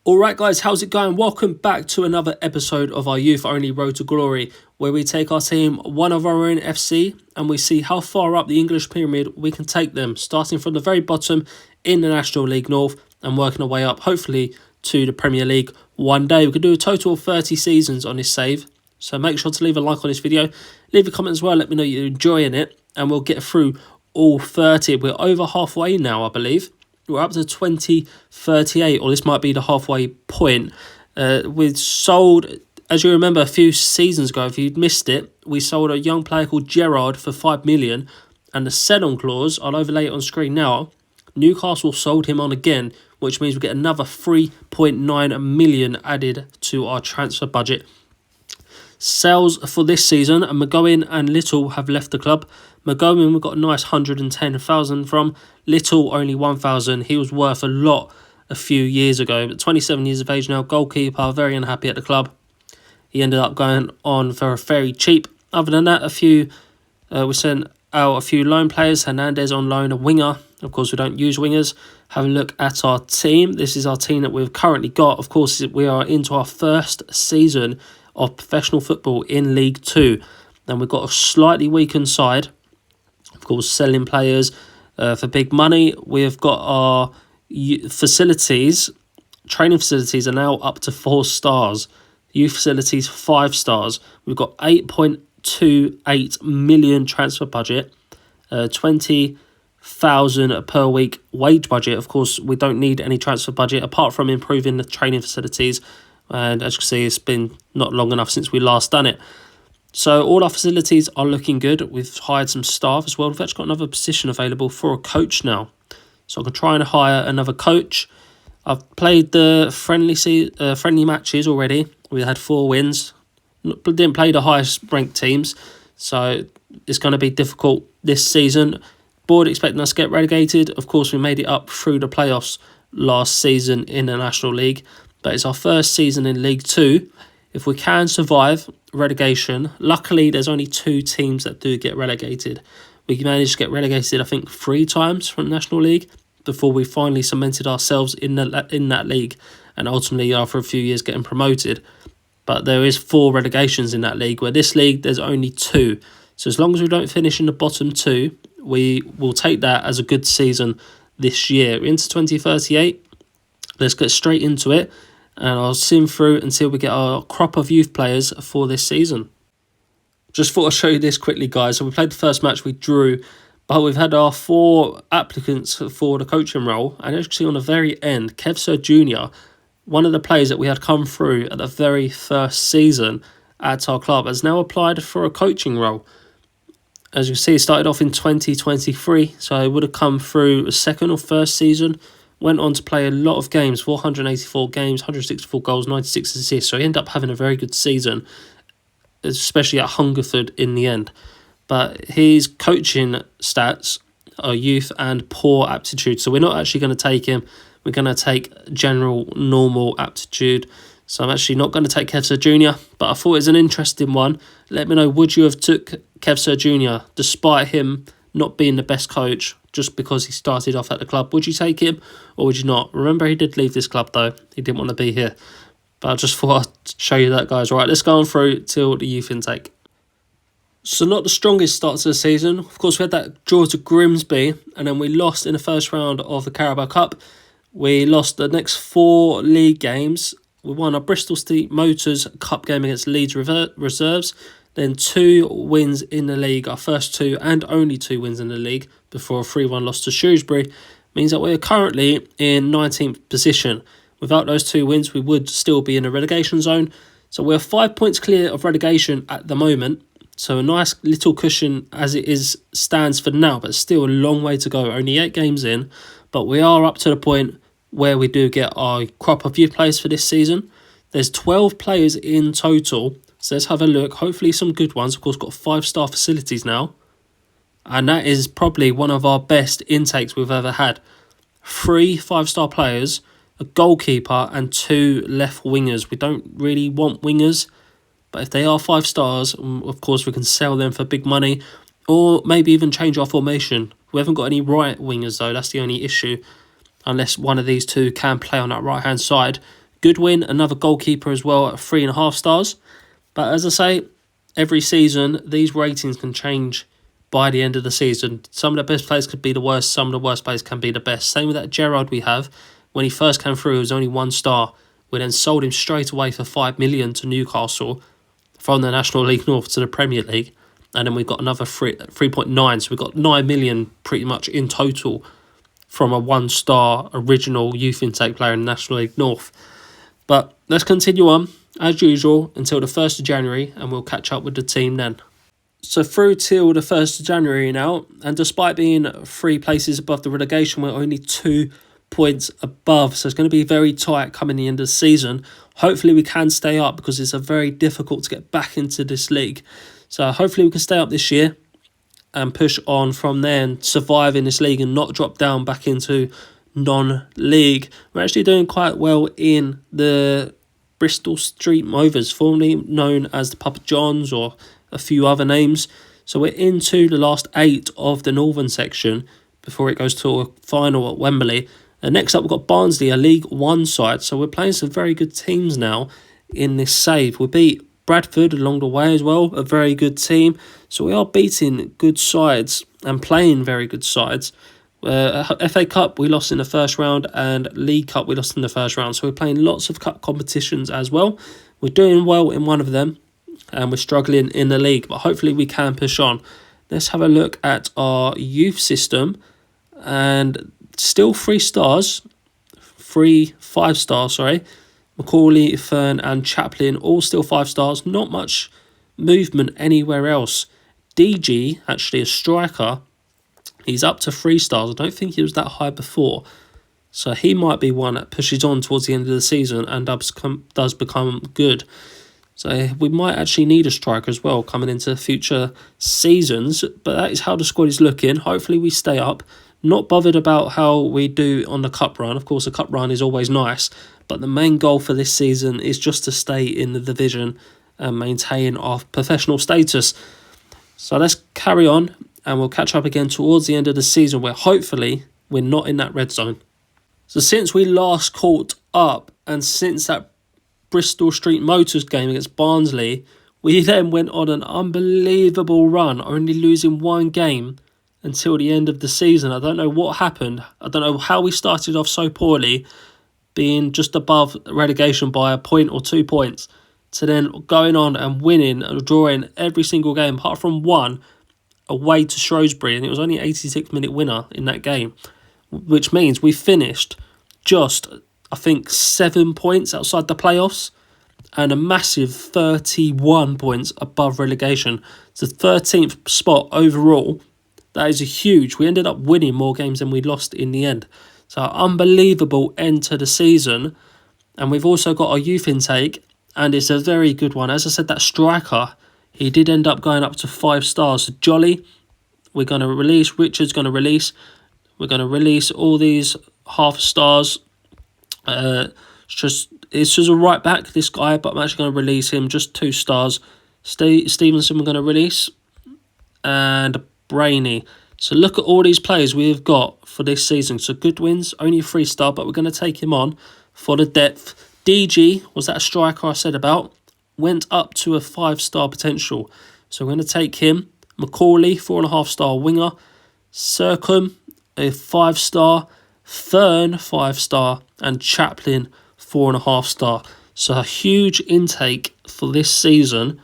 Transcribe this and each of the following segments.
Alright guys, how's it going? Welcome back to another episode of our Youth Only Road to Glory, where we take our team one of our own FC and we see how far up the English pyramid we can take them, starting from the very bottom in the National League North and working our way up, hopefully, to the Premier League one day. We could do a total of 30 seasons on this save, so make sure to leave a like on this video, leave a comment as well, let me know you're enjoying it, and we'll get through all 30. We're over halfway now, I believe. We're up to 2038, or this might be the halfway point. We've sold, as you remember, a few seasons ago, if you'd missed it, we sold a young player called Gerrard for 5 million, and the sell-on clause, I'll overlay it on screen now, Newcastle sold him on again, which means we get another 3.9 million added to our transfer budget. Sales for this season, McGowan and Little have left the club. McGowan we got a nice 110,000 from. Little only 1,000. He was worth a lot a few years ago, but 27 years of age now, goalkeeper, very unhappy at the club. He ended up going on for very cheap. Other than that, we sent out a few loan players. Hernandez on loan, a winger. Of course, we don't use wingers. Have a look at our team. This is our team that we've currently got. Of course, we are into our first season of professional football in League 2. And we've got a slightly weakened side. Of course, selling players for big money. We've got our facilities. Training facilities are now up to 4 stars. Youth facilities, 5 stars. We've got 8.28 million transfer budget. 20,000 per week wage budget. Of course, we don't need any transfer budget apart from improving the training facilities. And as you can see, it's been not long enough since we last done it. So all our facilities are looking good. We've hired some staff as well. We've actually got another position available for a coach now. So I can try and hire another coach. I've played the friendly matches already. We had 4 wins. Didn't play the highest ranked teams. So it's going to be difficult this season. Board expecting us to get relegated. Of course, we made it up through the playoffs last season in the National League. But it's our first season in League 2. If we can survive relegation, luckily there's only 2 teams that do get relegated. We managed to get relegated, I think, 3 times from the National League before we finally cemented ourselves in that league, and ultimately after a few years getting promoted. But there is 4 relegations in that league, where this league there's only 2. So as long as we don't finish in the bottom 2, we will take that as a good season this year. Into 2038, let's get straight into it. And I'll sim through until we get our crop of youth players for this season. Just thought I'd show you this quickly, guys. So we played the first match, we drew, but we've had our 4 applicants for the coaching role. And as you can see on the very end, Kev Sir Jr., one of the players that we had come through at the very first season at our club, has now applied for a coaching role. As you can see, it started off in 2023, so it would have come through a second or first season. Went on to play a lot of games, 484 games, 164 goals, 96 assists. So he ended up having a very good season, especially at Hungerford in the end. But his coaching stats are youth and poor aptitude. So we're not actually going to take him. We're going to take general normal aptitude. So I'm actually not going to take Kev Sir Jr. But I thought it was an interesting one. Let me know, would you have took Kev Sir Jr. despite him not being the best coach, just because he started off at the club? Would you take him or would you not? Remember, he did leave this club though. He didn't want to be here. But I just thought I'd show you that, guys. Right, let's go on through till the youth intake. So not the strongest start to the season. Of course, we had that draw to Grimsby, and then we lost in the first round of the Carabao Cup. We lost the next 4 league games. We won our Bristol Street Motors Cup game against Leeds Reserves. Then 2 wins in the league, our first 2 and only 2 wins in the league before a 3-1 loss to Shrewsbury. Means that we're currently in 19th position. Without those 2 wins, we would still be in a relegation zone. So we're 5 points clear of relegation at the moment. So a nice little cushion as it is stands for now, but still a long way to go. Only 8 games in, but we are up to the point where we do get our crop of youth players for this season. There's 12 players in total. So let's have a look. Hopefully some good ones. Of course, got 5-star facilities now. And that is probably one of our best intakes we've ever had. 3 5-star players, a goalkeeper and 2 left wingers. We don't really want wingers. But if they are 5 stars, of course, we can sell them for big money. Or maybe even change our formation. We haven't got any right wingers though. That's the only issue. Unless one of these 2 can play on that right-hand side. Goodwin, another goalkeeper as well at 3.5 stars. But as I say, every season, these ratings can change by the end of the season. Some of the best players could be the worst, some of the worst players can be the best. Same with that Gerrard we have. When he first came through, it was only 1 star. We then sold him straight away for 5 million to Newcastle from the National League North to the Premier League. And then we've got another 3.9. So we've got 9 million pretty much in total from a 1 star original youth intake player in the National League North. But let's continue on, as usual, until the 1st of January, and we'll catch up with the team then. So through till the 1st of January now, and despite being 3 places above the relegation, we're only 2 points above. So it's going to be very tight coming the end of the season. Hopefully we can stay up, because it's very difficult to get back into this league. So hopefully we can stay up this year and push on from there and survive in this league and not drop down back into non-league. We're actually doing quite well in the Bristol Street Movers, formerly known as the Papa Johns or a few other names. So we're into the last 8 of the Northern section before it goes to a final at Wembley. And next up we've got Barnsley, a League 1 side. So we're playing some very good teams now in this save. We beat Bradford along the way as well, a very good team. So we are beating good sides and playing very good sides. FA Cup we lost in the first round, and League Cup we lost in the first round. So we're playing lots of cup competitions as well. We're doing well in one of them, and we're struggling in the league, but hopefully we can push on. Let's have a look at our youth system, and still 5 stars, sorry. Macaulay, Fern and Chaplin, all still 5 stars. Not much movement anywhere else. DG, actually a striker, he's up to 3 stars. I don't think he was that high before. So he might be one that pushes on towards the end of the season and does become good. So we might actually need a striker as well coming into future seasons. But that is how the squad is looking. Hopefully we stay up. Not bothered about how we do on the cup run. Of course, the cup run is always nice. But the main goal for this season is just to stay in the division and maintain our professional status. So let's carry on, and we'll catch up again towards the end of the season where hopefully we're not in that red zone. So since we last caught up, and since that Bristol Street Motors game against Barnsley, we then went on an unbelievable run, only losing 1 game until the end of the season. I don't know what happened. I don't know how we started off so poorly, being just above relegation by a point or 2 points, to then going on and winning and drawing every single game, apart from one away to Shrewsbury, and it was only 86-minute winner in that game, which means we finished just, I think, 7 points outside the playoffs and a massive 31 points above relegation. It's the 13th spot overall. That is a huge. We ended up winning more games than we lost in the end. So unbelievable end to the season. And we've also got our youth intake, and it's a very good one. As I said, that striker, he did end up going up to 5 stars. So Jolly, we're going to release. Richard's going to release. We're going to release all these half stars. It's just a right back, this guy, but I'm actually going to release him. Just 2 stars. Stevenson we're going to release. And Brainy. So look at all these players we've got for this season. So Goodwin's only a 3 star, but we're going to take him on for the depth. DG was that striker I said about. Went up to a 5 star potential. So we're going to take him. Macaulay, 4.5 star winger. Circum, a 5 star. Fern, 5 star. And Chaplin, 4.5 star. So a huge intake for this season.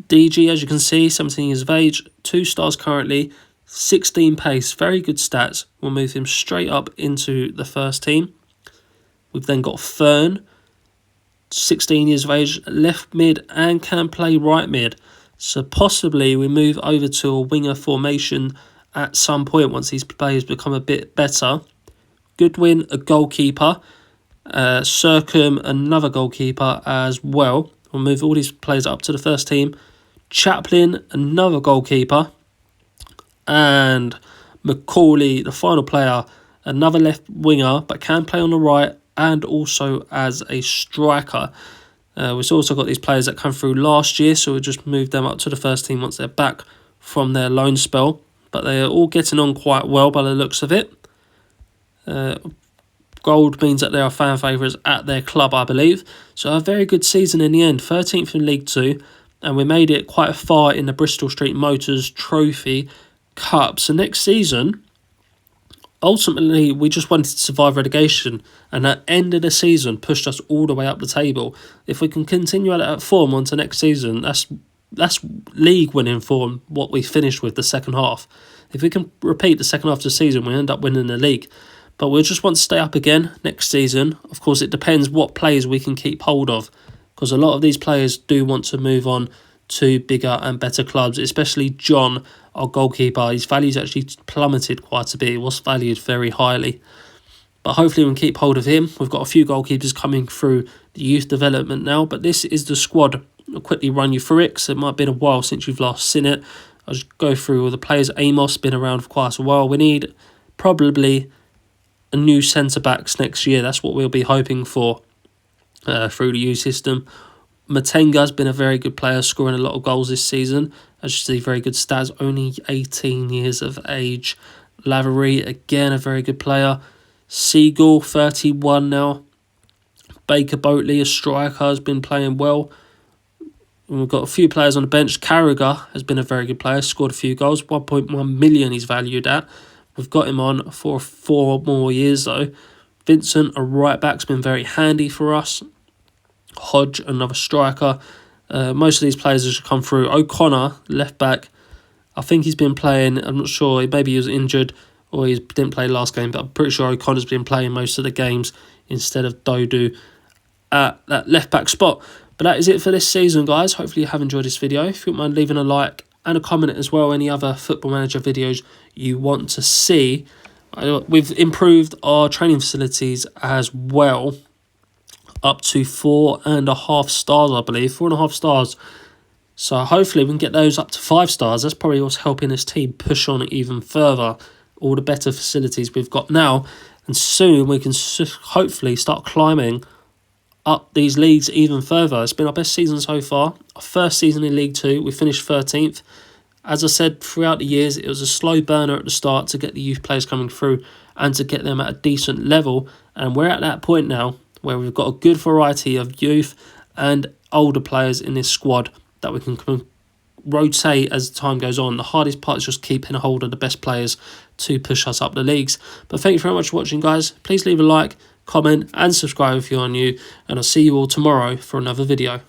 DG, as you can see, 17 years of age, 2 stars currently, 16 pace, very good stats. We'll move him straight up into the first team. We've then got Fern, 16 years of age, left mid and can play right mid. So possibly we move over to a winger formation at some point once these players become a bit better. Goodwin, a goalkeeper. Circum, another goalkeeper as well. We'll move all these players up to the first team. Chaplin, another goalkeeper. And Macaulay, the final player, another left winger, but can play on the right and also as a striker. We've also got these players that come through last year, so we'll just move them up to the first team once they're back from their loan spell. But they are all getting on quite well by the looks of it. Gold means that they are fan favourites at their club, I believe. So a very good season in the end, 13th in League 2, and we made it quite far in the Bristol Street Motors Trophy Cup. So next season, ultimately, we just wanted to survive relegation, and that end of the season pushed us all the way up the table. If we can continue at that form onto next season, that's league winning form, what we finished with the second half. If we can repeat the second half of the season, we end up winning the league. But we just want to stay up again next season. Of course, it depends what players we can keep hold of, because a lot of these players do want to move on to bigger and better clubs, especially John, our goalkeeper. His value's actually plummeted quite a bit. He was valued very highly. But hopefully we can keep hold of him. We've got a few goalkeepers coming through the youth development now, but this is the squad. I'll quickly run you through it, because it might have been a while since you've last seen it. I'll just go through all the players. Amos been around for quite a while. We need probably a new centre-backs next year. That's what we'll be hoping for through the youth system. Matenga's been a very good player, scoring a lot of goals this season. As you see, very good stats, only 18 years of age. Lavery, again, a very good player. Siegel, 31 now. Baker Boatley, a striker, has been playing well. And we've got a few players on the bench. Carragher has been a very good player, scored a few goals. 1.1 million he's valued at. We've got him on for 4 more years, though. Vincent, a right-back's been very handy for us. Hodge, another striker. Most of these players have come through. O'Connor, left back. I think he's been playing. I'm not sure. Maybe he was injured or he didn't play last game, but I'm pretty sure O'Connor's been playing most of the games instead of Dodu at that left back spot. But that is it for this season, guys. Hopefully you have enjoyed this video. If you wouldn't mind leaving a like and a comment as well, any other Football Manager videos you want to see. We've improved our training facilities as well, up to 4.5 stars, I believe. 4.5 stars. So hopefully we can get those up to 5 stars. That's probably what's helping this team push on even further. All the better facilities we've got now. And soon we can hopefully start climbing up these leagues even further. It's been our best season so far. Our first season in League 2, we finished 13th. As I said, throughout the years, it was a slow burner at the start to get the youth players coming through and to get them at a decent level. And we're at that point now where we've got a good variety of youth and older players in this squad that we can rotate as time goes on. The hardest part is just keeping a hold of the best players to push us up the leagues. But thank you very much for watching, guys. Please leave a like, comment and subscribe if you are new, and I'll see you all tomorrow for another video.